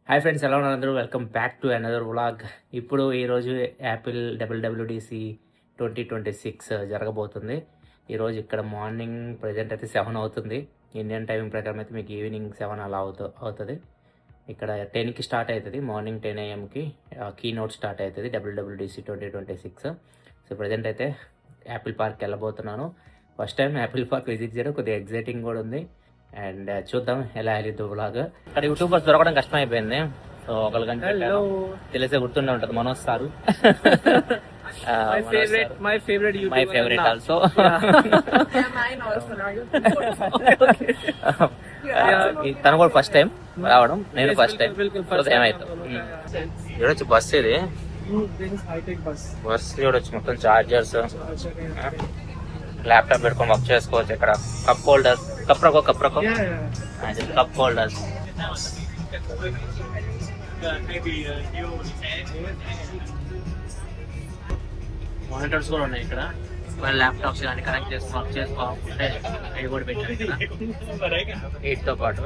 Hi friends, ఎలా ఉన్నారు అందరూ? Welcome back to another vlog. ఇప్పుడు ఈరోజు యాపిల్ WWDC 2026 జరగబోతుంది. ఈరోజు ఇక్కడ మార్నింగ్ ప్రజెంట్ అయితే 7 అవుతుంది. ఇండియన్ టైమింగ్ ప్రకారం అయితే మీకు ఈవినింగ్ 7 అలా అవుతుంది. ఇక్కడ 10కి స్టార్ట్ అవుతుంది, morning 10 AM keynote start అవుతుంది WWDC 2026. సో ప్రజెంట్ అయితే యాపిల్ పార్క్ వెళ్ళబోతున్నాను. First time Apple Park visit చేయడం కొద్దిగా ఎగ్జైటింగ్ కూడా ఉంది. అండ్ చూద్దాం ఎలా వెళ్ళిద్దు వ్లాగ్. ఇక్కడ యూట్యూబర్స్ దొరకడం కష్టం అయిపోయింది. సో ఒకరికంటే తెలిసే గుర్తుండే ఉంటుంది Manoj sir. My favorite also. తను కూడా ఫస్ట్ టైం రావడం, నేను ఫస్ట్ టైం. చూడొచ్చు బస్, ఇది బస్ చూడొచ్చు. మొత్తం చార్జర్స్, ల్యాప్టాప్ పెట్టుకొని వర్క్ చేసుకోవచ్చు. ఇక్కడ cup holders, cup holders. Monitors కూడా ఉన్నాయి ఇక్కడ. ల్యాప్టాప్స్ కానీ కనెక్ట్ చేసుకుని వర్క్ చేసుకోవాలంటే అవి కూడా పెట్టారు ఇక్కడ. వీటితో పాటు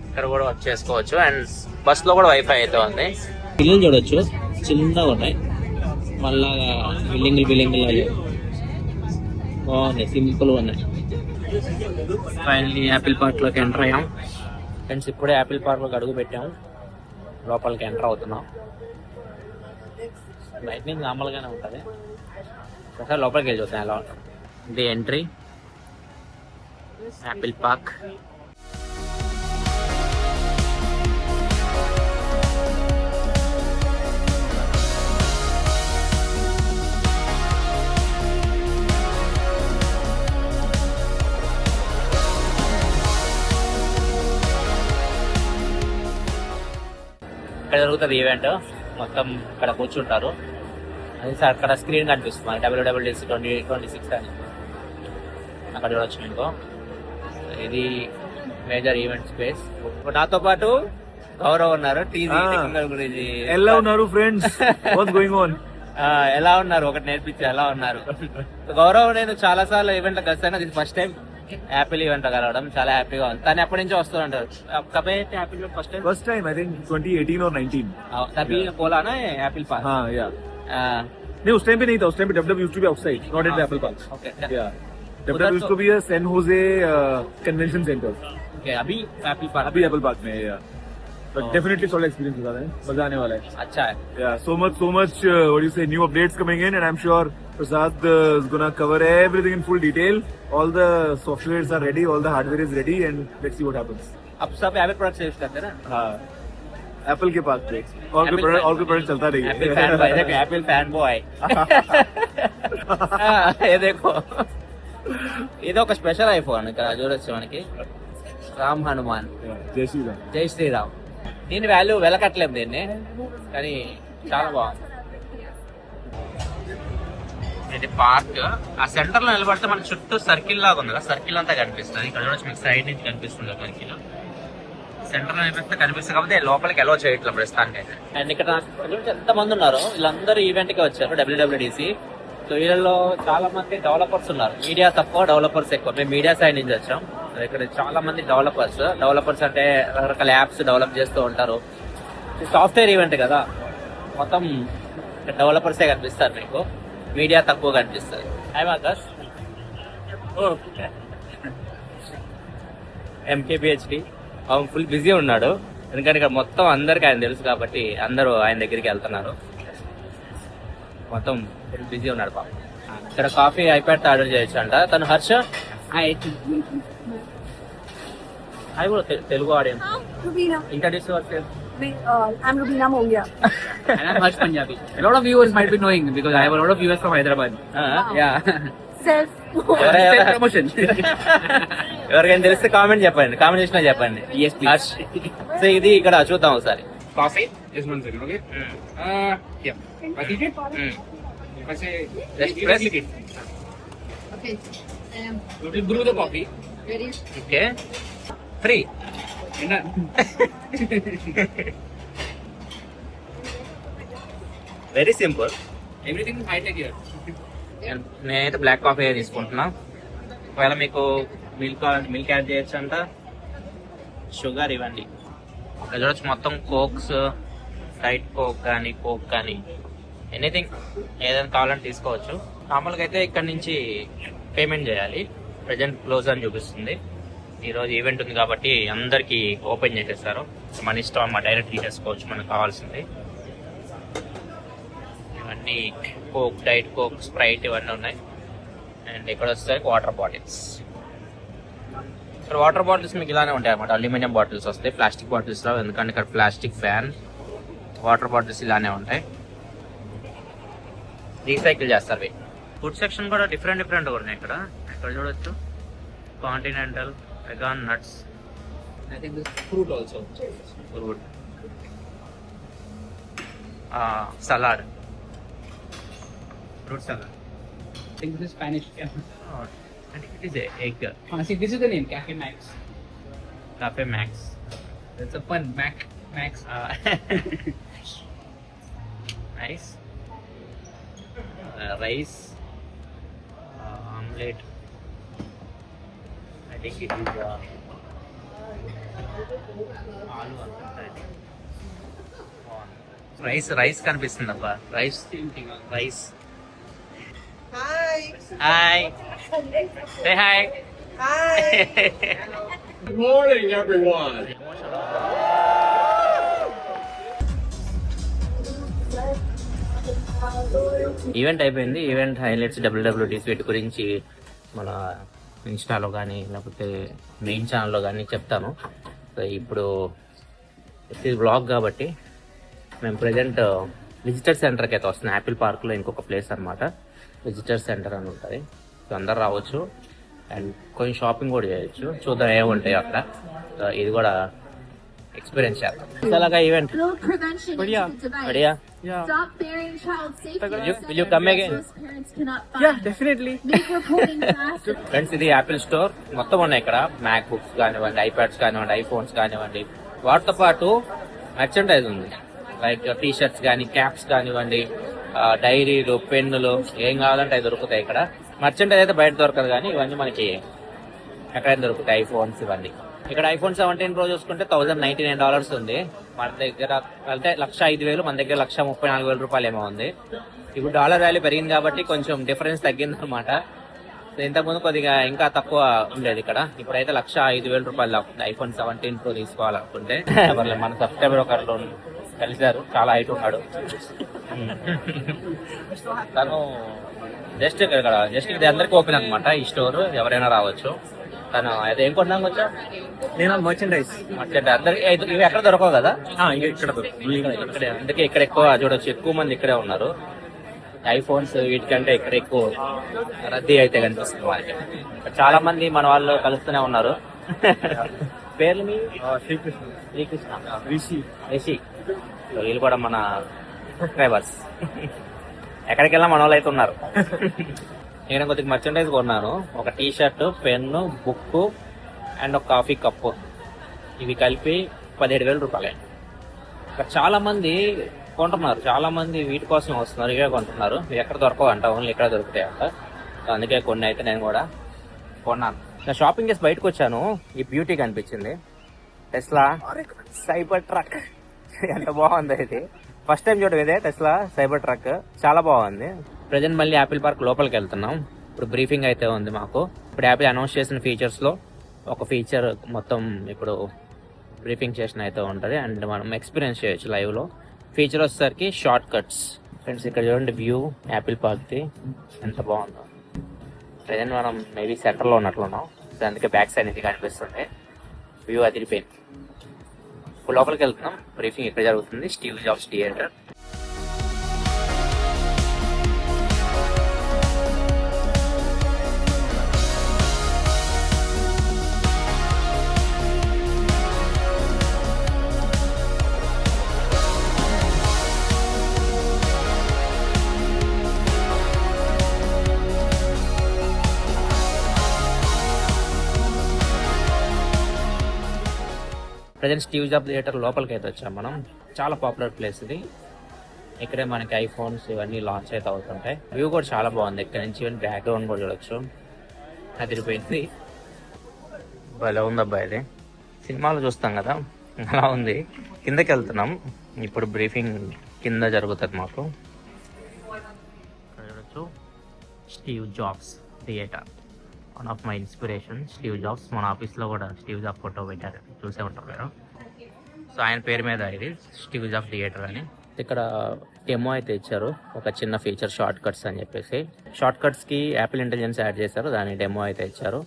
ఇక్కడ కూడా వర్క్ చేసుకోవచ్చు. అండ్ బస్ లో కూడా వైఫై అయితే ఉంది. పిల్లలు చూడొచ్చు, చిన్నగా ఉన్నాయి. మళ్ళా బిల్డింగ్లు బాగున్నాయి, సింపుల్ ఉన్నాయి. ఫైనల్లీ యాపిల్ పార్క్ లోకి ఎంటర్ అయ్యాం ఫ్రెండ్స్. ఇప్పుడే యాపిల్ పార్క్ లోకి అడుగు పెట్టాము, లోపలికి ఎంటర్ అవుతున్నాం. బయట నుంచి నార్మల్గానే ఉంటుంది, ఒకసారి లోపలికి వెళ్ళి చూస్తాం ఎలా ఉంటుంది. ఇది ఎంట్రీ యాపిల్ పార్క్. ఇక్కడ జరుగుతుంది ఈవెంట్, మొత్తం ఇక్కడ కూర్చుంటారు. అది అక్కడ స్క్రీన్ కనిపిస్తుంది WWDC 2026 అని. అక్కడ చూడొచ్చు మీకు. ఇది మేజర్ ఈవెంట్ స్పేస్. నాతో పాటు గౌరవ్ ఉన్నారు, టీజీ టెక్నికల్ గురించి. ఎలా ఉన్నారు ఫ్రెండ్స్? What's going on? ఎలా ఉన్నారు ఒకటి నేర్పించి ఎలా ఉన్నారు. గౌరవ్ నేను చాలా సార్లు ఈవెంట్ కలిసాను, ఇది ఫస్ట్ టైం యాపిల్ ఈవెంట్ కలవడం. చాలా హ్యాపీగా ఉంది. తను ఎప్పటి నుంచో వస్తుంటారు. कब है एप्पल में फर्स्ट टाइम आई थिंक 2018 और 19 तभी बोला ना एप्पल पार्क. हाँ या नहीं, उस टाइम पे नहीं था. उस टाइम पे WW used to be outside, not at the Apple Park. Okay Yeah, WW used to be a San Jose convention center. Okay, अभी एप्पल पार्क. अभी Apple Park में है. Yeah, but definitely solid experience होगा है, मजा आने वाला है. अच्छा है. Yeah, so much what do you say, new updates coming in, and I'm sure Prasad is gonna cover everything in full detail. All the softwares are ready, all the hardware is ready, and let's see what happens. अब सब Apple product use करते हैं ना. हाँ, Apple के पास पे और कोई प्रोडक्ट चलता नहीं है. एप्पल फैन बॉय, देखो एप्पल फैन बॉय. ये देखो, ఇది ఒక స్పెషల్ ఐఫోన్. ఇక్కడ చూడొచ్చు మనకి రామ్ హనుమాన్, జై శ్రీరామ్. జై శ్రీరామ్. దీని వాల్యూ వెలకట్లేము దీన్ని, కానీ చాలా బాగుంది. ఇది పార్క్. ఆ సెంటర్ లో నిలబడితే మన చుట్టూ సర్కిల్ లాగా ఉంది కదా, సర్కిల్ అంతా కనిపిస్తుంది. ఇక్కడ చూడొచ్చు మీకు సైడ్ నుంచి కనిపిస్తుంది సర్కిల్. సెంటర్ లో నిలబడితే కనిపిస్తుంది కాబట్టి లోపలికి అలో చేయట్లేదు ప్రస్తుతానికి అయితే. అండ్ ఇక్కడ ఎంత మంది ఉన్నారు, వీళ్ళందరూ ఈవెంట్ కి వచ్చారు WWDC. సో వీళ్ళలో చాలా మంది డెవలపర్స్ ఉన్నారు. మీడియా తక్కువ, డెవలపర్స్ ఎక్కువ. మేము మీడియా సైడ్ నుంచి వచ్చాం. ఇక్కడ చాలా మంది డెవలపర్స్ అంటే రకరకాల యాప్స్ డెవలప్ చేస్తూ ఉంటారు. సాఫ్ట్వేర్ ఈవెంట్ కదా, మొత్తం డెవలపర్సే కనిపిస్తారు మీకు, మీడియా తక్కువ కనిపిస్తుంది. Hi Marcus. MKBHD full busy ఉన్నాడు, ఎందుకంటే ఇక్కడ మొత్తం అందరికి ఆయన తెలుసు కాబట్టి అందరూ ఆయన దగ్గరికి వెళ్తున్నారు. మొత్తం ఫుల్ బిజీ ఉన్నాడు పాప. ఇక్కడ కాఫీ ఐప్యాడ్ ఆర్డర్ చేయొచ్చు అంట. తను హర్ష హాయ్ కూడా Telugu audience. Introduce your self. I'm Rubina Mongia. And I'm Harsh Punjabi. A lot of viewers might be knowing because I have a lot of viewers from Hyderabad. Yeah. Self. Self promotion. ఎవరికైనా తెలిస్తే comment చెప్పండి, comment చేసినా చెప్పండి. Yes, please. So ఇది ఇక్కడ చూద్దాం ఒకసారి. Coffee? Just 1 second, okay? Yeah. I think it? If I say, just press it. Okay. You will brew the coffee. Ready? Okay, free. And then, very simple. everything is high tech here. నేనైతే black coffee తీసుకుంటున్నా. ఒకవేళ మీకు milk add చేయొచ్చు అంట, sugar ఇవ్వండి. ఇక్కడ చూడొచ్చు మొత్తం కోక్స్, డైట్ కోక్ కానీ కోక్ కానీ ఎనీథింగ్ ఏదైనా కావాలంటే తీసుకోవచ్చు. నార్మల్గా అయితే ఇక్కడ నుంచి పేమెంట్ చేయాలి. ప్రజెంట్ క్లోజ్ అని చూపిస్తుంది. ఈరోజు ఈవెంట్ ఉంది కాబట్టి అందరికి ఓపెన్ చేసేస్తారు. మన ఇష్టం అమ్మ, డైరెక్ట్ తీసేసుకోవచ్చు మనకు కావాల్సింది. ఇవన్నీ కోక్, డైట్ కోక్, స్ప్రైట్ ఇవన్నీ ఉన్నాయి. అండ్ ఇక్కడ వస్తాయి వాటర్ బాటిల్స్. ఇక్కడ వాటర్ బాటిల్స్ మీకు ఇలానే ఉంటాయి అన్నమాట. అల్యూమినియం బాటిల్స్ వస్తాయి, ప్లాస్టిక్ బాటిల్స్ రావు. ఎందుకంటే ఇక్కడ ప్లాస్టిక్ బ్యాన్. వాటర్ బాటిల్స్ ఇలానే ఉంటాయి, రీసైకిల్ చేస్తారు. ఫుడ్ సెక్షన్ కూడా డిఫరెంట్ ఉన్నాయి ఇక్కడ. ఇక్కడ చూడొచ్చు continental, vegan, nuts. I think this fruit also. Fruit, salad, Fruit salad. I think this is Spanish. Yeah. And it is egg. See, this is the name, Cafe Max. Cafe Max. That's a pun, Max. Nice. Rice, omelette. I think it is ఆలు అనుకుంటా. Rice కనిపిస్తుంది అబ్బా. Rice. Hi. Say hi. Good morning, everyone. Event అయిపోయింది. Event highlights WWDC వీటి గురించి మన ఇన్స్టాలో కానీ లేకపోతే మెయిన్ ఛానల్లో కానీ చెప్తాను. సో ఇప్పుడు ఇది బ్లాగ్ కాబట్టి మేము ప్రజెంట్ విజిటర్ సెంటర్కి అయితే వస్తున్నాం. యాపిల్ పార్క్లో ఇంకొక ప్లేస్ అనమాట, విజిటర్ సెంటర్ అని ఉంటుంది. సో అందరు రావచ్చు అండ్ కొంచెం షాపింగ్ కూడా చేయొచ్చు. చూద్దాం ఏముంటాయి అక్కడ. సో ఇది కూడా ఎక్స్పీరియన్స్ చేద్దాం. అలాగా event Stroke prevention is the device. Badiya. Stop bearing child safety. Will you come again? Those parents cannot find. Definitely. Make reporting fast. Friends, ఇది యాపిల్ స్టోర్. మొత్తం ఉన్నాయి ఇక్కడ. మ్యాక్ బుక్స్ కానివ్వండి, ఐప్యాడ్స్ కానివ్వండి, ఐఫోన్స్ కానివ్వండి. వాటితో పాటు మర్చెండైజ్ ఉంది. లైక్ టీ షర్ట్స్ కానీ, క్యాప్స్ కానివ్వండి, డైరీలు, పెన్నులు, ఏం కావాలంటే అవి దొరుకుతాయి ఇక్కడ. మర్చెండైజ్ అయితే బయట దొరకదు, కానీ ఇవన్నీ మనకి ఎక్కడైనా దొరుకుతాయి. ఐఫోన్స్ ఇవన్నీ. ఇక్కడ ఐఫోన్ 17 Pro చూసుకుంటే $1,099 ఉంది. మన దగ్గర అంటే 1,05,000, మన దగ్గర 1,34,000 రూపాయలు ఏమో ఉంది. ఇప్పుడు డాలర్ వాల్యూ పెరిగింది కాబట్టి కొంచెం డిఫరెన్స్ తగ్గింది అనమాట. ఇంతకుముందు కొద్దిగా ఇంకా తక్కువ ఉండేది ఇక్కడ. ఇప్పుడైతే 1,05,000 రూపాయలు అవుతుంది ఐఫోన్ 17 Pro తీసుకోవాలనుకుంటే. మన సబ్స్క్రైబర్ ఒకరు కలిశారు, చాలా హైట్ ఉన్నాడు తను. జస్ట్ ఇది అందరికి ఓపెన్ అనమాట ఈ స్టోర్, ఎవరైనా రావచ్చు. తను అయితే ఏం కొన్నాక వచ్చా? నేను మర్చెండైజ్. అందరికి ఇవి ఎక్కడ దొరకవు కదా, ఇక్కడ ఇక్కడే. అందుకే ఇక్కడ ఎక్కువ చూడొచ్చు, ఎక్కువ మంది ఇక్కడే ఉన్నారు. ఐఫోన్స్ వీటికంటే ఇక్కడ ఎక్కువ రద్దీ అయితే కనిపిస్తుంది వాళ్ళకి. చాలా మంది మన వాళ్ళు కలుస్తూనే ఉన్నారు. పేర్లు మీ? శ్రీకృష్ణ, రిషి. వీళ్ళు కూడా మన సబ్స్క్రైబర్స్. ఎక్కడికి వెళ్ళా మన వాళ్ళు అయితే ఉన్నారు. నేను కొద్దిగా మర్చెండైజ్ కొన్నాను. ఒక T shirt, pen, book and ఒక కాఫీ కప్పు. ఇవి కలిపి 17,000 రూపాయలు. ఇక్కడ చాలా మంది కొంటున్నారు, చాలా మంది వీటి కోసం వస్తున్నారు, ఇవే కొంటున్నారు. ఇవి ఎక్కడ దొరకవు అంట, ఓన్లీ ఇక్కడ దొరుకుతాయి అంట. అందుకే కొన్ని అయితే నేను కూడా కొన్నాను. నేను షాపింగ్ చేసి బయటకు వచ్చాను, ఈ బ్యూటీ కనిపించింది. Tesla cyber truck. ఎంత బాగుంది ఇది. ఫస్ట్ టైం చూడడం ఇదే టెస్లా సైబర్ ట్రక్, చాలా బాగుంది. ప్రజెంట్ మళ్ళీ యాపిల్ పార్క్ లోపలికి వెళ్తున్నాం. ఇప్పుడు బ్రీఫింగ్ అయితే ఉంది మాకు. ఇప్పుడు యాపిల్ అనౌన్స్ చేసిన ఫీచర్స్లో ఒక ఫీచర్ మొత్తం ఇప్పుడు బ్రీఫింగ్ చేసిన అయితే ఉంటుంది. అండ్ మనం ఎక్స్పీరియన్స్ చేయొచ్చు లైవ్లో. ఫీచర్ వచ్చేసరికి షార్ట్ కట్స్. ఫ్రెండ్స్, ఇక్కడ చూడండి వ్యూ యాపిల్ పార్క్ది ఎంత బాగుందో. ప్రజెంట్ మనం మేబీ సెంటర్లో ఉన్నట్లున్నాం, సో అందుకే బ్యాక్ సైడ్ ఇది కనిపిస్తుంది. వ్యూ అదిరిపోయింది. ఇప్పుడు లోపలికి వెళ్తున్నాం. బ్రీఫింగ్ ఇక్కడ జరుగుతుంది, Steve jobs theatre. Present Steve job theatre లోపలికి అయితే వచ్చాం మనం. చాలా పాపులర్ ప్లేస్ ఇది. ఇక్కడే మనకి ఐఫోన్స్ ఇవన్నీ లాంచ్ అయితే అవుతుంటాయి. వ్యూ కూడా చాలా బాగుంది. ఇక్కడ నుంచి బ్యాక్గ్రౌండ్ కూడా చూడొచ్చు, అదిరిపోయింది. భలే ఉంది అబ్బాయి. ఇది సినిమాలు చూస్తాం కదా, అలా ఉంది. కిందకి వెళ్తున్నాం ఇప్పుడు. బ్రీఫింగ్ కింద జరుగుతుంది మాకు. చూడొచ్చు Steve jobs theatre, one of my inspiration Steve jobs. మన ఆఫీస్లో కూడా స్టీవ్ జాబ్ ఫోటో పెట్టారు, చూసే ఉంటారు మీరు. సో ఆయన పేరు మీద ఇది స్టీవ్ జాబ్ థియేటర్ అని. ఇక్కడ డెమో అయితే ఇచ్చారు, ఒక చిన్న ఫీచర్ షార్ట్ కట్స్ అని చెప్పేసి. షార్ట్ కట్స్కి యాపిల్ ఇంటెలిజెన్స్ యాడ్ చేశారు, దాని డెమో అయితే ఇచ్చారు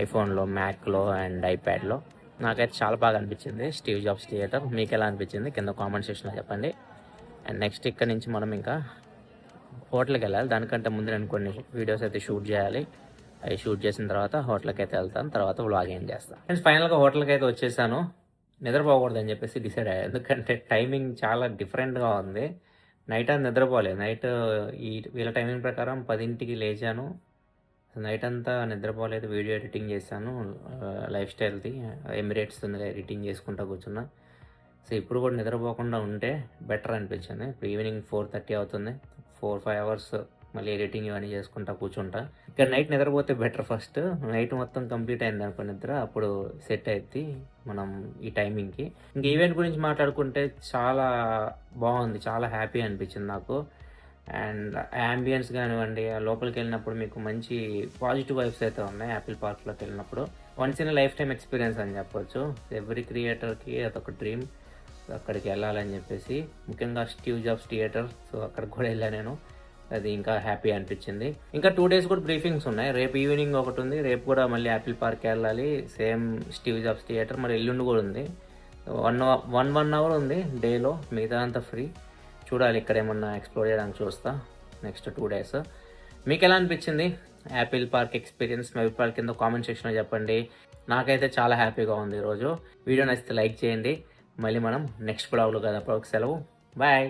ఐఫోన్లో, మ్యాక్లో అండ్ ఐప్యాడ్లో. నాకైతే చాలా బాగా అనిపించింది స్టీవ్ జాబ్స్ థియేటర్. మీకు ఎలా అనిపించింది కింద కామెంట్ సెక్షన్లో చెప్పండి. అండ్ నెక్స్ట్ ఇక్కడ నుంచి మనం ఇంకా హోటల్కి వెళ్ళాలి. దానికంటే ముందు నేను కొన్ని వీడియోస్ అయితే షూట్ చేయాలి. అవి షూట్ చేసిన తర్వాత హోటల్కి అయితే వెళ్తాను, తర్వాత వ్లాగ్ ఏం చేస్తాను. అండ్ ఫైనల్గా హోటల్కి అయితే వచ్చేసాను. నిద్రపోకూడదని చెప్పేసి డిసైడ్ అయ్యాను, ఎందుకంటే టైమింగ్ చాలా డిఫరెంట్గా ఉంది. నైట్ అంతా నిద్రపోలేదు. నైట్ వీళ్ళ టైమింగ్ ప్రకారం 10ంటికి లేచాను. నైట్ అంతా నిద్రపోలేదు, వీడియో ఎడిటింగ్ చేశాను. లైఫ్ స్టైల్ది ఎమిరేట్స్ ఎడిటింగ్ చేసుకుంటూ కూర్చున్నా. సో ఇప్పుడు కూడా నిద్రపోకుండా ఉంటే బెటర్ అనిపించింది. ఇప్పుడు ఈవినింగ్ 4:30 అవుతుంది. 4-5 అవర్స్ మళ్ళీ ఎడిటింగ్ ఇవన్నీ చేసుకుంటా కూర్చుంటా. ఇక్కడ నైట్ నిద్రపోతే బెటర్. ఫస్ట్ నైట్ మొత్తం కంప్లీట్ అయింది అనుకో నిద్ర, అప్పుడు సెట్ అవుద్ది మనం ఈ టైమింగ్కి. ఇంకా ఈవెంట్ గురించి మాట్లాడుకుంటే చాలా బాగుంది, చాలా హ్యాపీ అనిపించింది నాకు. అండ్ యాంబియన్స్ కానివ్వండి, లోపలికి వెళ్ళినప్పుడు మీకు మంచి పాజిటివ్ వైబ్స్ అయితే ఉన్నాయి. యాపిల్ పార్క్లోకి వెళ్ళినప్పుడు once in life time experience అని చెప్పొచ్చు. ఎవ్రీ క్రియేటర్కి అదొక డ్రీమ్ అక్కడికి వెళ్ళాలని చెప్పేసి, ముఖ్యంగా స్టీవ్ జాబ్స్ థియేటర్. సో అక్కడికి కూడా వెళ్ళాను నేను, అది ఇంకా హ్యాపీ అనిపించింది. ఇంకా 2 days కూడా బ్రీఫింగ్స్ ఉన్నాయి. రేపు ఈవినింగ్ ఒకటి ఉంది, రేపు కూడా మళ్ళీ యాపిల్ పార్క్ వెళ్ళాలి, సేమ్ స్టీవ్ జాబ్స్ థియేటర్. మరి ఎల్లుండి కూడా ఉంది. 1 hour ఉంది డేలో, మిగతా అంతా ఫ్రీ. చూడాలి ఇక్కడ ఏమన్నా ఎక్స్ప్లోర్ చేయడానికి చూస్తా నెక్స్ట్ 2 days. మీకు ఎలా అనిపించింది యాపిల్ పార్క్ ఎక్స్పీరియన్స్? మీ అభిప్రాయాల కింద కామెంట్ సెక్షన్లో చెప్పండి. నాకైతే చాలా హ్యాపీగా ఉంది ఈరోజు. వీడియో నచ్చితే లైక్ చేయండి. మళ్ళీ మనం నెక్స్ట్ బ్లాగ్లో కదా, సెలవు, బాయ్.